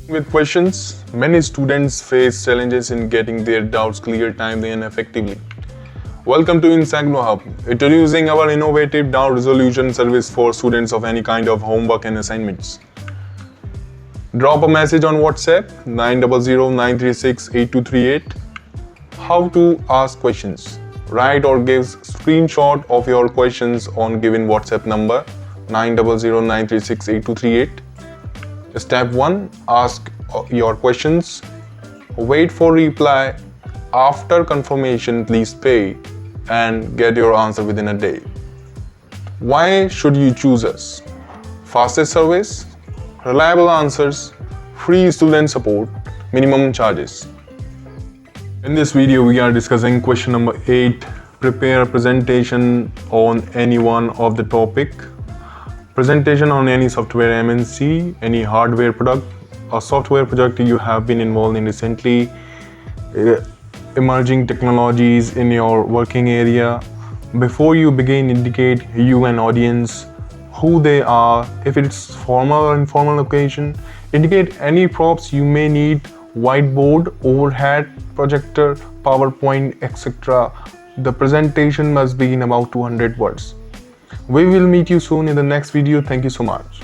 With questions, many students face challenges in getting their doubts cleared timely and effectively. Welcome to IGNOU Hub, introducing our innovative doubt resolution service for students of any kind of homework and assignments. Drop a message on WhatsApp 900-936-8238. How to ask questions. Write or give screenshot of your questions on given WhatsApp number 900-936-8238. Step 1. Ask your questions. Wait for reply. After confirmation, please pay and get your answer within a day. Why should you choose us? Fastest service, reliable answers, free student support, minimum charges. In this video, we are discussing question number 8. Prepare a presentation on any one of the topic. Presentation on any software MNC, any hardware product, a software project you have been involved in recently, emerging technologies in your working area. Before you begin, indicate you and audience, who they are, if it's formal or informal occasion. Indicate any props you may need, whiteboard, overhead, projector, PowerPoint, etc. The presentation must be in about 200 words. We will meet you soon in the next video. Thank you so much.